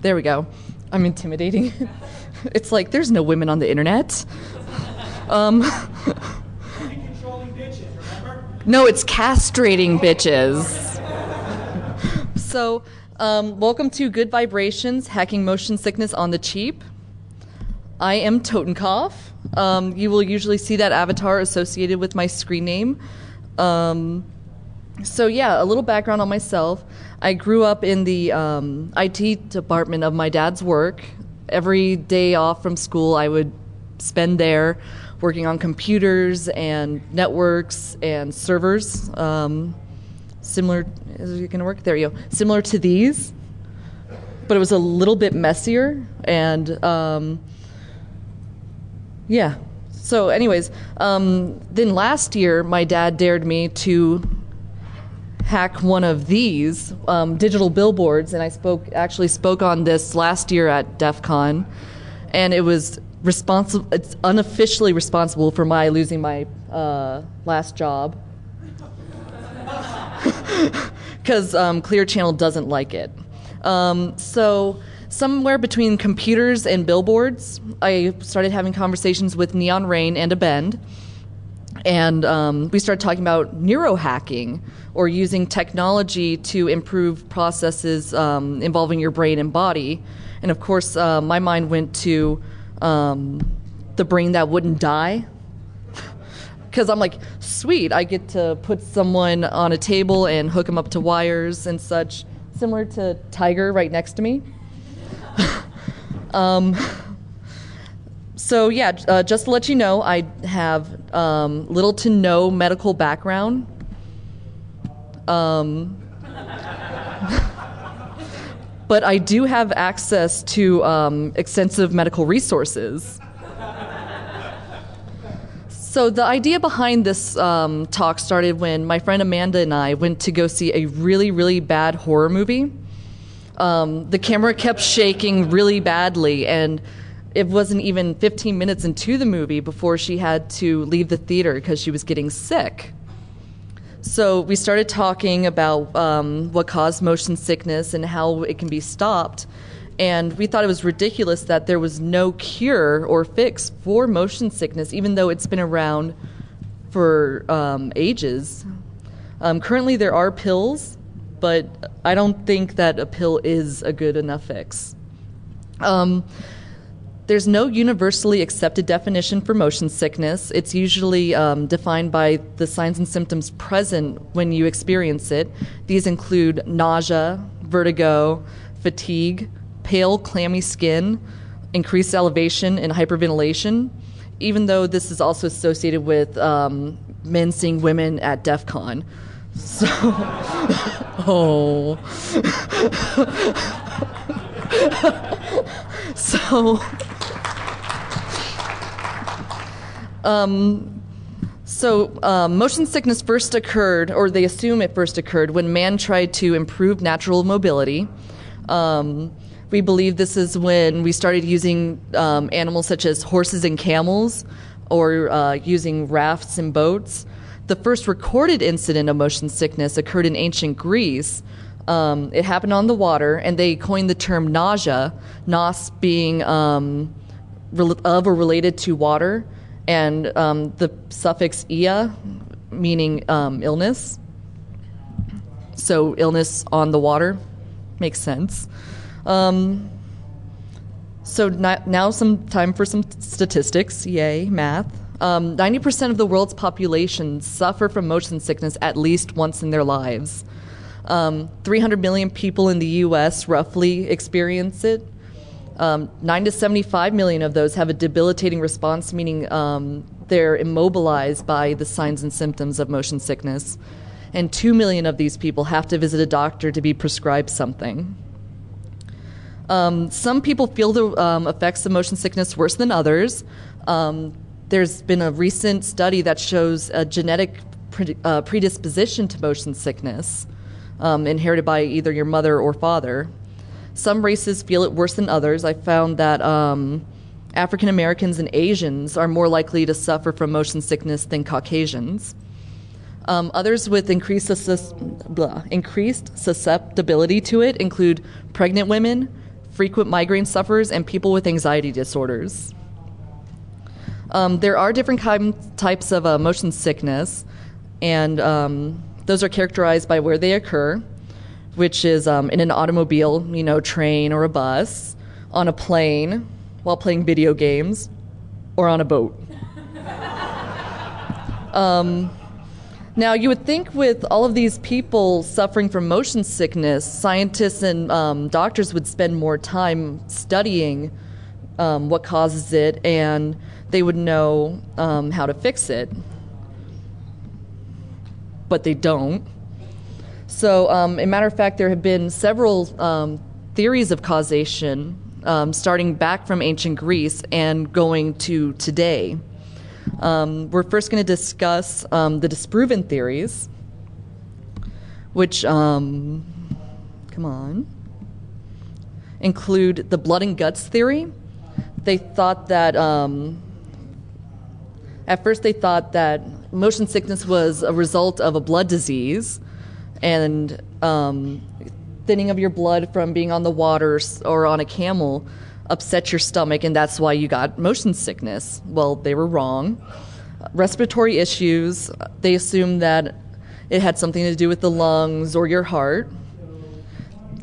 There we go. I'm intimidating. It's like, there's no women on the internet. Controlling bitches, remember? No, it's castrating bitches. So, welcome to Good Vibrations, Hacking Motion Sickness on the Cheap. I am Tottenkoph. You will usually see that avatar associated with my screen name. So yeah, a little background on myself. I grew up in the IT department of my dad's work. Every day off from school, I would spend there working on computers and networks and servers. Similar, is it going to work? There you go. Similar to these, but it was a little bit messier. And yeah. So anyways, then last year, my dad dared me to hack one of these digital billboards, and I actually spoke on this last year at DEFCON, and it was responsible. It's unofficially responsible for my losing my last job because Clear Channel doesn't like it. So somewhere between computers and billboards, I started having conversations with Neon Rain and Abend. And we started talking about neurohacking, or using technology to improve processes involving your brain and body. And of course, my mind went to the brain that wouldn't die. Because I'm like, sweet, I get to put someone on a table and hook them up to wires and such, similar to Tiger right next to me. So yeah, just to let you know, I have little to no medical background. But I do have access to extensive medical resources. So the idea behind this talk started when my friend Amanda and I went to go see a really, really bad horror movie. The camera kept shaking really badly, and it wasn't even 15 minutes into the movie before she had to leave the theater because she was getting sick. So we started talking about what caused motion sickness and how it can be stopped. And we thought it was ridiculous that there was no cure or fix for motion sickness, even though it's been around for ages. Currently there are pills, but I don't think that a pill is a good enough fix. There's no universally accepted definition for motion sickness. It's usually defined by the signs and symptoms present when you experience it. These include nausea, vertigo, fatigue, pale, clammy skin, increased elevation, and hyperventilation, even though this is also associated with men seeing women at DEFCON. So, oh. Motion sickness first occurred, or they assume it first occurred, when man tried to improve natural mobility. We believe this is when we started using animals such as horses and camels, or using rafts and boats. The first recorded incident of motion sickness occurred in ancient Greece. It happened on the water, and they coined the term nausea, nos being of or related to water, and the suffix ia, meaning illness. So illness on the water makes sense. So now some time for some statistics. Yay, math. 90% of the world's population suffer from motion sickness at least once in their lives. 300 million people in the U.S. roughly experience it. 9 to 75 million of those have a debilitating response, meaning they're immobilized by the signs and symptoms of motion sickness. And 2 million of these people have to visit a doctor to be prescribed something. Some people feel the effects of motion sickness worse than others. There's been a recent study that shows a genetic predisposition to motion sickness, inherited by either your mother or father. Some races feel it worse than others. I found that African Americans and Asians are more likely to suffer from motion sickness than Caucasians. Others with increased susceptibility to it include pregnant women, frequent migraine sufferers, and people with anxiety disorders. There are different types of motion sickness, and those are characterized by where they occur, which is in an automobile, train or a bus, on a plane, while playing video games, or on a boat. Now, you would think with all of these people suffering from motion sickness, scientists and doctors would spend more time studying what causes it, and they would know how to fix it. But they don't. So, as a matter of fact, there have been several theories of causation, starting back from ancient Greece and going to today. We're first going to discuss the disproven theories, which, include the blood and guts theory. They thought that, at first they thought that motion sickness was a result of a blood disease, and thinning of your blood from being on the water or on a camel upset your stomach, and that's why you got motion sickness. Well, they were wrong. Respiratory issues, they assumed that it had something to do with the lungs or your heart.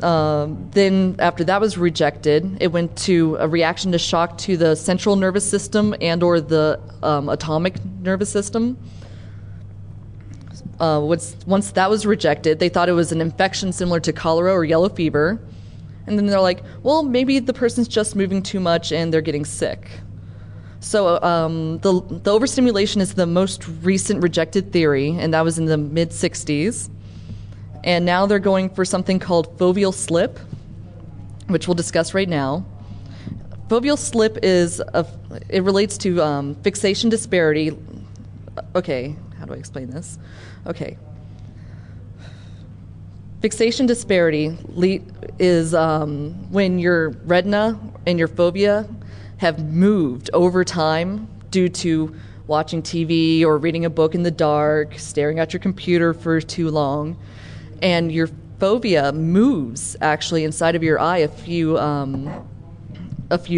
Then after that was rejected, it went to a reaction to shock to the central nervous system and or the atomic nervous system. Once that was rejected, they thought it was an infection similar to cholera or yellow fever. And then they're like, well, maybe the person's just moving too much and they're getting sick. So the overstimulation is the most recent rejected theory, and that was in the mid-'60s. And now they're going for something called foveal slip, which we'll discuss right now. Foveal slip it relates to fixation disparity. Okay, how do I explain this? Okay. Fixation disparity is when your retina and your fovea have moved over time due to watching TV or reading a book in the dark, staring at your computer for too long, and your fovea moves actually inside of your eye a few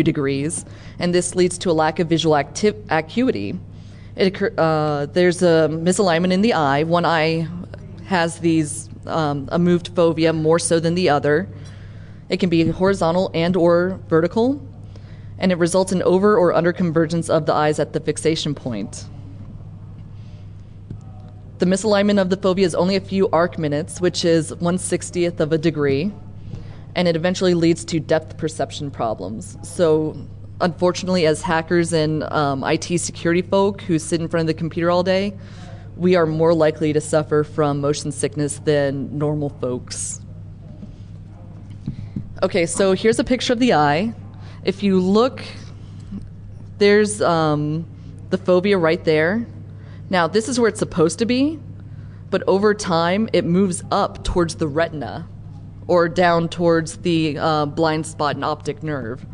degrees, and this leads to a lack of visual acuity. There's a misalignment in the eye. One eye has a moved fovea more so than the other. It can be horizontal and or vertical, and it results in over or under convergence of the eyes at the fixation point. The misalignment of the fovea is only a few arc minutes, which is 1/60th of a degree, and it eventually leads to depth perception problems. So unfortunately, as hackers and IT security folk who sit in front of the computer all day, we are more likely to suffer from motion sickness than normal folks. Okay, so here's a picture of the eye. If you look, there's the fovea right there. Now, this is where it's supposed to be, but over time, it moves up towards the retina or down towards the blind spot and optic nerve.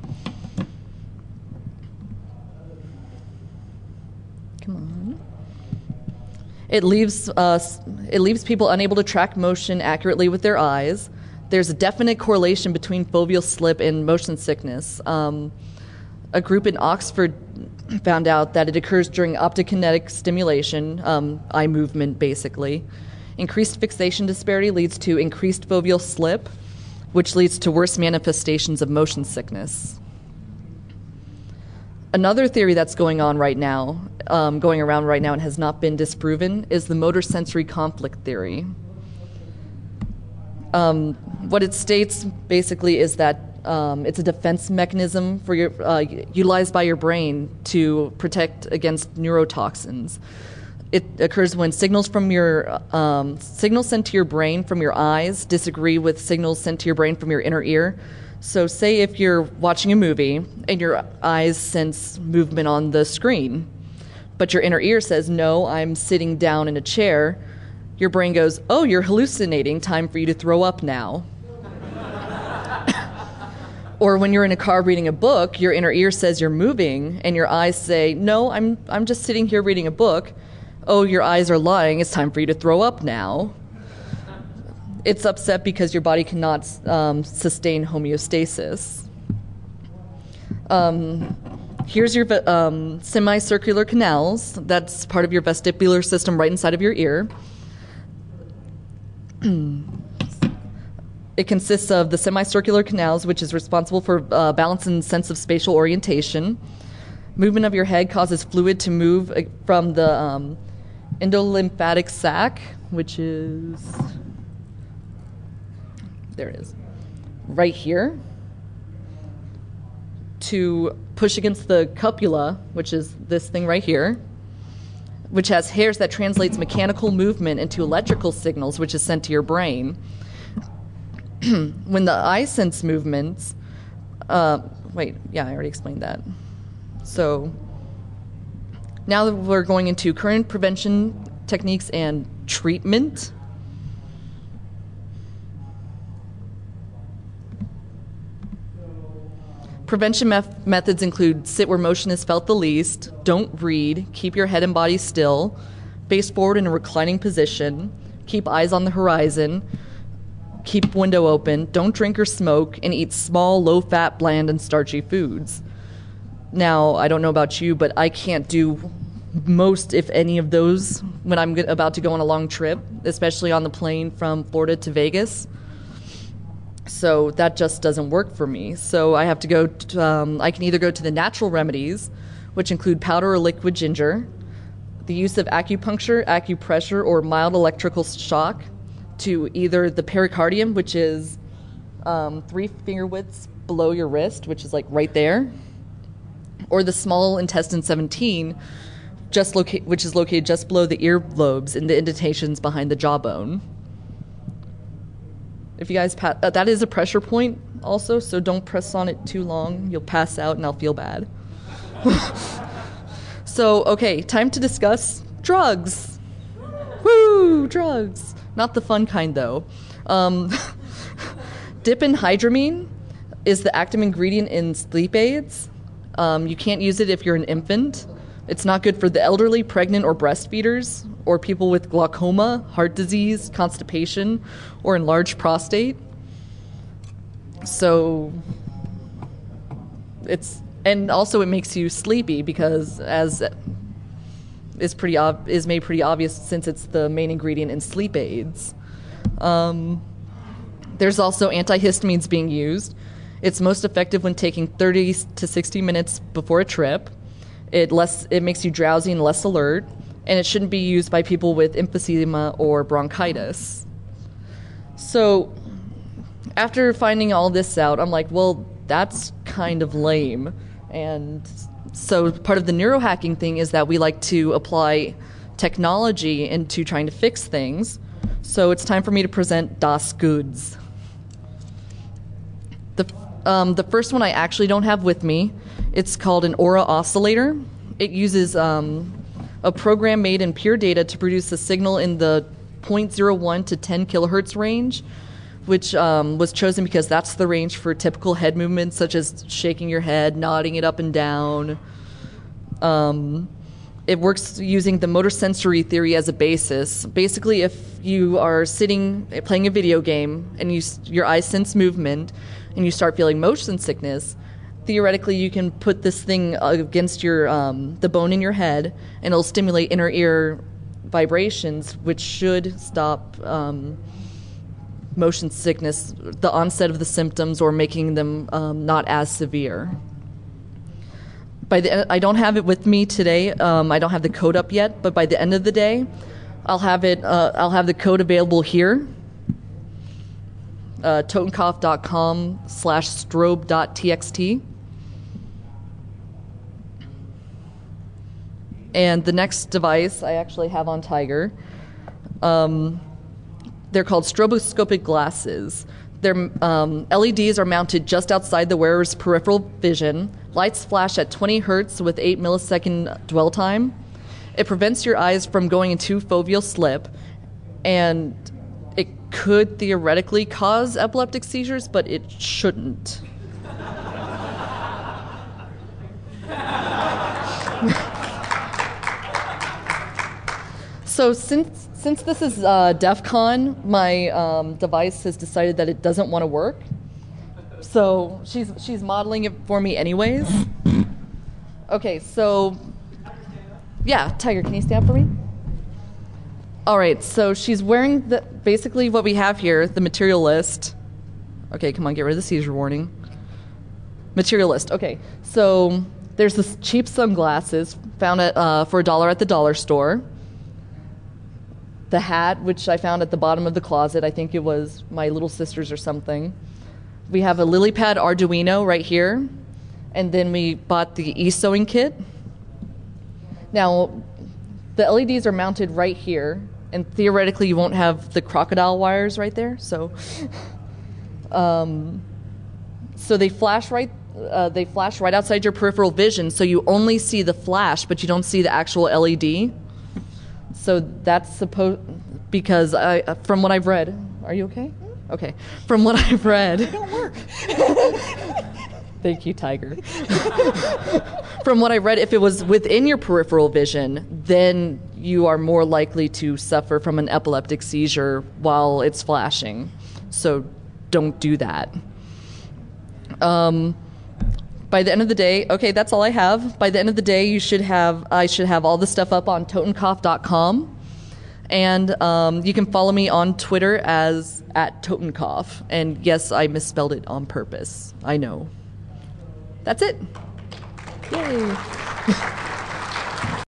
Come on. It leaves people unable to track motion accurately with their eyes. There's a definite correlation between foveal slip and motion sickness. A group in Oxford found out that it occurs during optokinetic stimulation, eye movement basically. Increased fixation disparity leads to increased foveal slip, which leads to worse manifestations of motion sickness. Another theory that's going around right now and has not been disproven is the motor sensory conflict theory. What it states basically is that it's a defense mechanism for utilized by your brain to protect against neurotoxins. It occurs when signals sent to your brain from your eyes disagree with signals sent to your brain from your inner ear. So say if you're watching a movie and your eyes sense movement on the screen, but your inner ear says, no, I'm sitting down in a chair, your brain goes, oh, you're hallucinating, time for you to throw up now. Or when you're in a car reading a book, your inner ear says you're moving, and your eyes say, no, I'm just sitting here reading a book. Oh, your eyes are lying, it's time for you to throw up now. It's upset because your body cannot sustain homeostasis. Here's your semicircular canals. That's part of your vestibular system right inside of your ear. It consists of the semicircular canals, which is responsible for balance and sense of spatial orientation. Movement of your head causes fluid to move from the endolymphatic sac, which is, there it is, right here, to push against the cupula, which is this thing right here, which has hairs that translates mechanical movement into electrical signals, which is sent to your brain. When the eye sense movements, I already explained that. So now that we're going into current prevention techniques and treatment. Prevention methods include sit where motion is felt the least, don't read, keep your head and body still, face forward in a reclining position, keep eyes on the horizon, keep window open, don't drink or smoke, and eat small, low-fat, bland, and starchy foods. Now, I don't know about you, but I can't do most, if any, of those when I'm about to go on a long trip, especially on the plane from Florida to Vegas. So that just doesn't work for me. So I have to go to, I can either go to the natural remedies, which include powder or liquid ginger, the use of acupuncture, acupressure, or mild electrical shock, to either the pericardium, which is 3 finger widths below your wrist, which is like right there, or the small intestine 17, which is located just below the earlobes and the indentations behind the jawbone. If you guys that is a pressure point also, so don't press on it too long. You'll pass out and I'll feel bad. So, okay, time to discuss drugs. Woo, drugs. Not the fun kind, though. Diphenhydramine is the active ingredient in sleep aids. You can't use it if you're an infant. It's not good for the elderly, pregnant, or breastfeeders, or people with glaucoma, heart disease, constipation, or enlarged prostate. So and also it makes you sleepy because, as is made pretty obvious since it's the main ingredient in sleep aids. There's also antihistamines being used. It's most effective when taking 30 to 60 minutes before a trip. It makes you drowsy and less alert, and it shouldn't be used by people with emphysema or bronchitis. So after finding all this out, I'm like, well, that's kind of lame. And so part of the neurohacking thing is that we like to apply technology into trying to fix things. So it's time for me to present Das Goods. The first one I actually don't have with me. It's called an aura oscillator. It uses a program made in pure data to produce a signal in the 0.01 to 10 kilohertz range, which was chosen because that's the range for typical head movements, such as shaking your head, nodding it up and down. It works using the motor sensory theory as a basis. Basically, if you are sitting playing a video game and your eyes sense movement and you start feeling motion sickness, theoretically you can put this thing against your the bone in your head, and it'll stimulate inner ear vibrations, which should stop motion sickness, the onset of the symptoms, or making them not as severe. I don't have it with me today. I don't have the code up yet, but by the end of the day, I'll have the code available here. Tottenkoph.com/strobe.txt. And the next device I actually have on Tiger. They're called stroboscopic glasses. Their LEDs are mounted just outside the wearer's peripheral vision. Lights flash at 20 hertz with 8 millisecond dwell time. It prevents your eyes from going into foveal slip, and it could theoretically cause epileptic seizures, but it shouldn't. So since this is DEFCON, my device has decided that it doesn't want to work. So she's modeling it for me anyways. Okay, so yeah, Tiger, can you stand for me? All right, so she's wearing basically what we have here, the material list. Okay, come on, get rid of the seizure warning. Material list. Okay, so there's this cheap sunglasses found for $1 at the dollar store. The hat, which I found at the bottom of the closet. I think it was my little sister's or something. We have a lily pad Arduino right here. And then we bought the e-sewing kit. Now, the LEDs are mounted right here. And theoretically, you won't have the crocodile wires right there. So they flash right outside your peripheral vision. So you only see the flash, but you don't see the actual LED. So that's because from what I've read, are you okay? Okay. From what I've read, They don't work. Thank you, Tiger. From what I read, if it was within your peripheral vision, then you are more likely to suffer from an epileptic seizure while it's flashing. So don't do that. By the end of the day, okay, that's all I have. By the end of the day, I should have all the stuff up on Tottenkoph.com. And you can follow me on Twitter as @Tottenkoph. And yes, I misspelled it on purpose. I know. That's it. Yay.